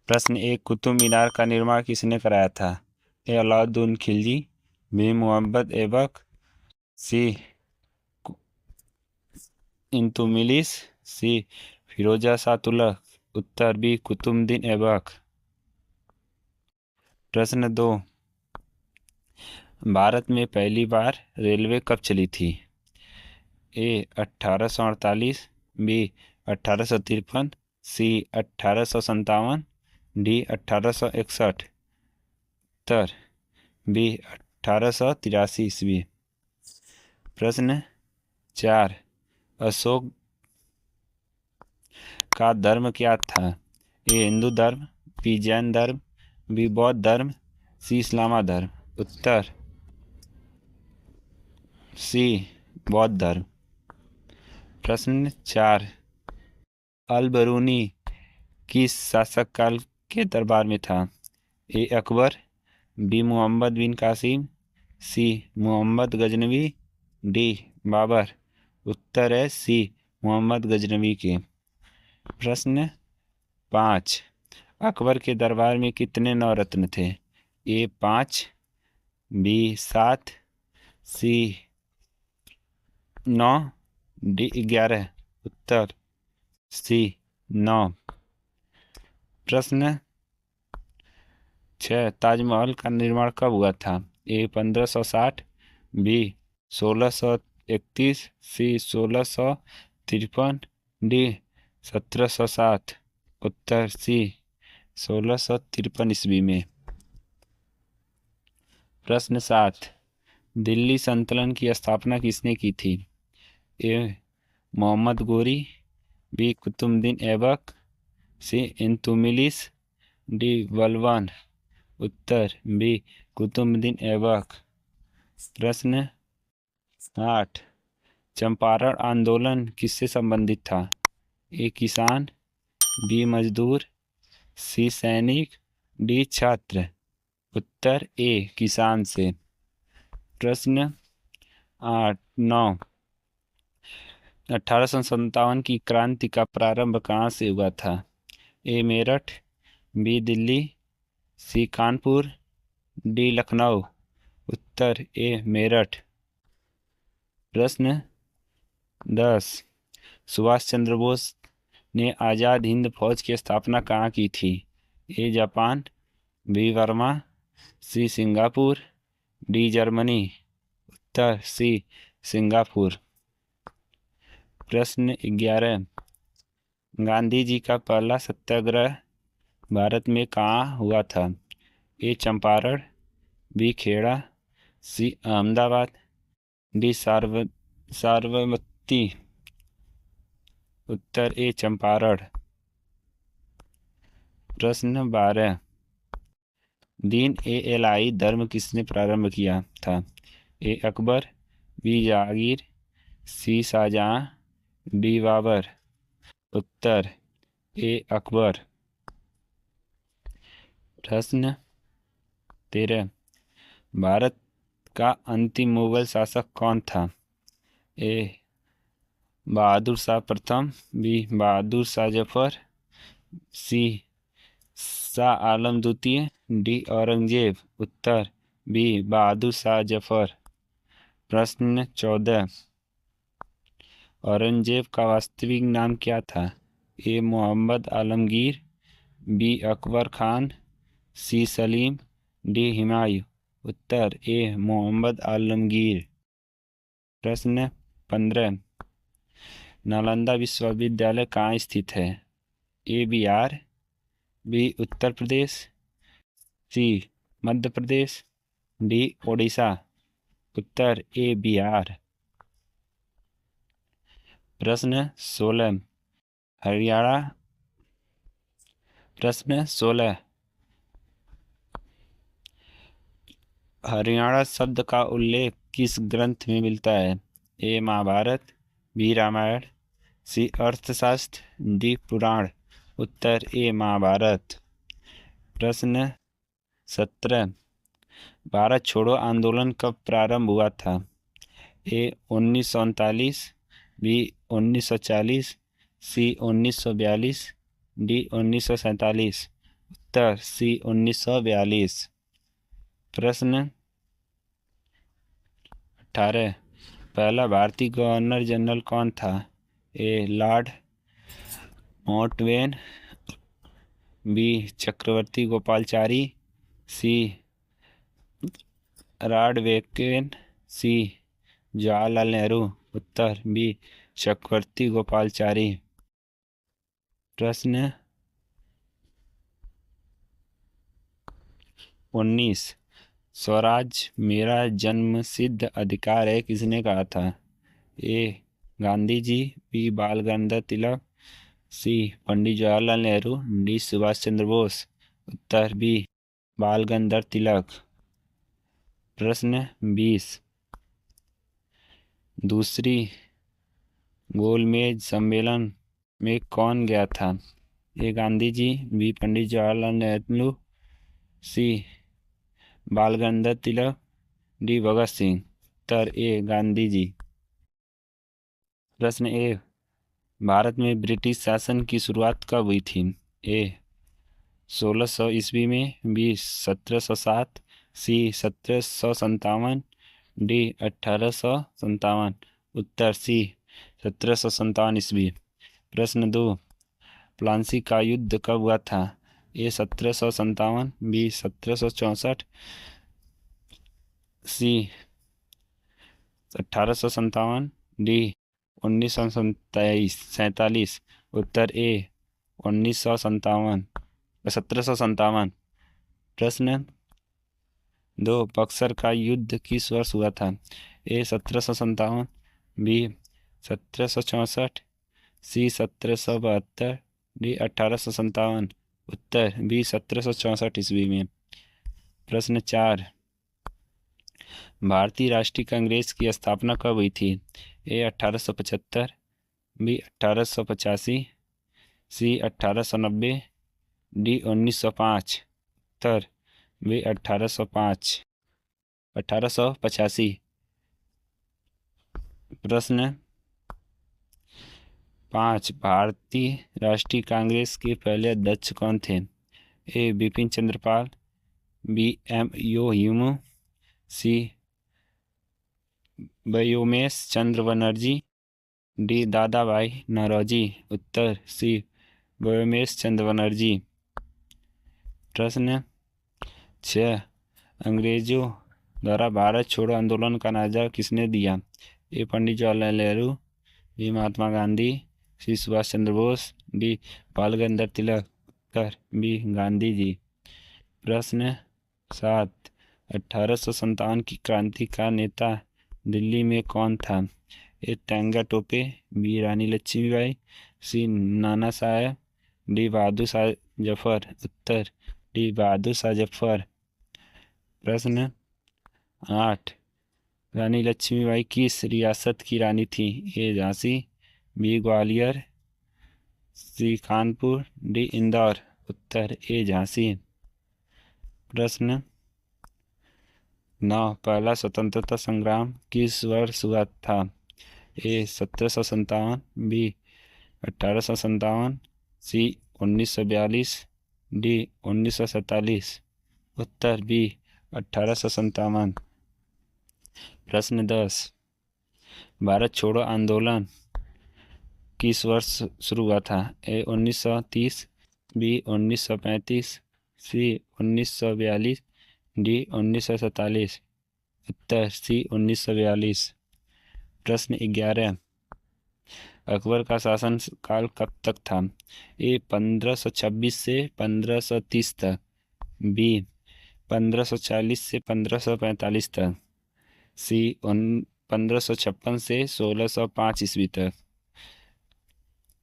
प्रश्न एक, कुतुब मीनार का निर्माण किसने कराया था? ए अलाउद्दीन खिलजी, बी मोहम्मद ऐबक, सी इल्तुतमिश, सी फिरोजा शाह तुगलक, उत्तर बी कुतुबुद्दीन ऐबक। प्रश्न दो, भारत में पहली बार रेलवे कब चली थी? ए 1848, बी 1853, सी 1857, डी 1861, उत्तर बी 1883 ईस्वी। प्रश्न चार, अशोक का धर्म क्या था? ए हिंदू धर्म, बी जैन धर्म, बी बौद्ध धर्म, सी इस्लाम धर्म, उत्तर सी बौद्ध धर्म। प्रश्न चार, अल बरूनी किस शासक काल के दरबार में था? ए अकबर, बी मोहम्मद बिन कासिम, सी मोहम्मद गजनवी, डी बाबर, उत्तर है सी मोहम्मद गजनवी के। प्रश्न पाँच, अकबर के दरबार में कितने नवरत्न थे? ए 5, बी 7, सी 9, डी 11, उत्तर सी 9। प्रश्न 6, ताजमहल का निर्माण कब हुआ था? ए 1560, बी 1631, सी 1653, डी 1707, उत्तर सी 1653 ईस्वी में। प्रश्न 7, दिल्ली सल्तनत की स्थापना किसने की थी? ए मोहम्मद गोरी, बी कुतुबुद्दीन ऐबक, सी इल्तुतमिश, डी बलबन, उत्तर बी कुतुबुद्दीन ऐबक। प्रश्न 8, चंपारण आंदोलन किससे संबंधित था? ए किसान, बी मजदूर, सी सैनिक, डी छात्र, उत्तर ए किसान से। प्रश्न 9, 1857 की क्रांति का प्रारंभ कहाँ से हुआ था? ए मेरठ, बी दिल्ली, सी कानपुर, डी लखनऊ, उत्तर ए मेरठ। प्रश्न 10, सुभाष चंद्र बोस ने आज़ाद हिंद फौज की स्थापना कहाँ की थी? A Japan, B Burma, C Singapore, D Germany, उत्तर सी सिंगापुर। प्रश्न 11, गांधी जी का पहला सत्याग्रह भारत में कहाँ हुआ था? ए चंपारण, बी खेड़ा, सी अहमदाबाद, डी साबरमती, उत्तर ए चंपारण। प्रश्न 12, दीन ए इलाही धर्म किसने प्रारंभ किया था? ए अकबर, बी जहांगीर, सी शाहजहां, डी बाबर, उत्तर ए अकबर। प्रश्न 13, भारत का अंतिम मुगल शासक कौन था? ए बहादुर शाह प्रथम, बी बहादुर शाह जफर, सी शाह आलम द्वितीय, डी औरंगजेब, उत्तर बी बहादुर शाह जफर। प्रश्न 14, औरंगजेब का वास्तविक नाम क्या था? ए मोहम्मद आलमगीर, बी अकबर खान, सी सलीम, डी हुमायूं, उत्तर ए मोहम्मद आलमगीर। प्रश्न 15, नालंदा विश्वविद्यालय कहाँ स्थित है? ए बिहार, बी उत्तर प्रदेश, सी मध्य प्रदेश, डी ओडिशा, उत्तर ए बिहार। प्रश्न 16, हरियाणा। प्रश्न 16, हरियाणा शब्द का उल्लेख किस ग्रंथ में मिलता है? ए महाभारत, बी रामायण, सी अर्थशास्त्र, डी पुराण, उत्तर ए महाभारत। प्रश्न 17, भारत छोड़ो आंदोलन कब प्रारंभ हुआ था? ए 1939, बी 1940, सी 1942, डी 1947, उत्तर सी 1942। प्रश्न 18, पहला भारतीय गवर्नर जनरल कौन था? ए लॉर्ड माउंटबेटन, बी चक्रवर्ती गोपालचारी, सी लॉर्ड बेकन, सी जवाहरलाल नेहरू। उत्तर बी चक्रवर्ती गोपालचारी। प्रश्न 19, स्वराज मेरा जन्मसिद्ध अधिकार है किसने कहा था? ए गांधी जी, बी बाल गंगाधर तिलक, सी पंडित जवाहरलाल नेहरू, डी सुभाष चंद्र बोस। उत्तर बी बाल गंगाधर तिलक। प्रश्न 20, दूसरी गोलमेज सम्मेलन में कौन गया था? ए गांधी जी, बी पंडित जवाहरलाल नेहरू, सी बाल गंगाधर तिलक, डी भगत सिंह। उत्तर ए गांधी जी। प्रश्न ए, भारत में ब्रिटिश शासन की शुरुआत कब हुई थी? ए 1600 ईस्वी में, बी 1707, सी 1757, डी 1857। उत्तर सी 1757 ईस्वी। प्रश्न 2, प्लासी का युद्ध कब हुआ था? ए 1757, बी 1764, सी 1857, डी 1947। उत्तर ए 1957, 1757। प्रश्न 2, बक्सर का युद्ध किस वर्ष हुआ था? ए 1757, बी 1764, सी 1772, डी 1857। उत्तर बी 1764 ईस्वी में। प्रश्न 4, भारतीय राष्ट्रीय कांग्रेस की स्थापना कब हुई थी? ए 1875, बी 1885, सी 1890, डी 1905। उत्तर बी 1885। प्रश्न 5, भारतीय राष्ट्रीय कांग्रेस के पहले अध्यक्ष कौन थे? ए Bipin Chandra Pal, B M Hume, सी व्योमेश चंद्र बनर्जी, डी दादा भाई नौरोजी। उत्तर सी व्योमेश चंद्र बनर्जी। प्रश्न 6, अंग्रेजों द्वारा भारत छोड़ो आंदोलन का नारा किसने दिया? ए पंडित जवाहरलाल नेहरू, बी महात्मा गांधी, सी सुभाष चंद्र बोस, डी बाल गंगाधर तिलक। उत्तर बी गांधी जी। प्रश्न 7, 1857 की क्रांति का नेता दिल्ली में कौन था? ए तेंगा टोपे, बी रानी लक्ष्मीबाई, सी नाना साहेब, डी बहादुर शाह जफर। उत्तर डी बहादुर शाह जफर। प्रश्न 8, रानी लक्ष्मीबाई किस रियासत की रानी थी? ए झांसी, बी ग्वालियर, सी कानपुर, डी इंदौर। उत्तर ए झांसी। प्रश्न 9, पहला स्वतंत्रता संग्राम किस वर्ष हुआ था? ए 1757, बी 1857, सी 1942, डी 1947। उत्तर बी 1857। प्रश्न 10, भारत छोड़ो आंदोलन किस वर्ष शुरू हुआ था? ए 1930, बी 1935, सी 1942, डी 1947। उत्तर सी 1942। प्रश्न 11, अकबर का शासन काल कब तक था? ए 1526 से 1530 तक, बी 1540 से 1545 तक, सी 1556 से 1605 ईस्वी तक,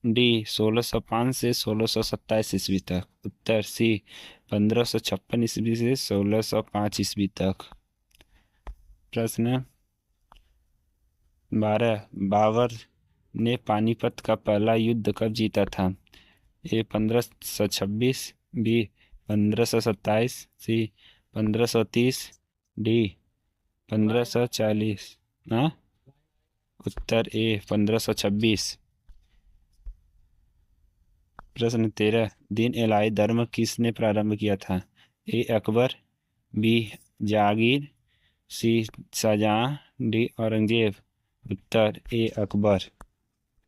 डी 1605 से 1627 ईस्वी तक। उत्तर सी 1556 ईस्वी से 1605 ईस्वी तक। प्रश्न 12, बाबर ने पानीपत का पहला युद्ध कब जीता था? ए 1526, बी 1527, सी 1530, डी 1540। हाँ, उत्तर ए 1526। प्रश्न 13, दीन इलाही धर्म किसने प्रारंभ किया था? ए अकबर, बी जहांगीर, सी शाहजहां, डी औरंगजेब। उत्तर ए अकबर।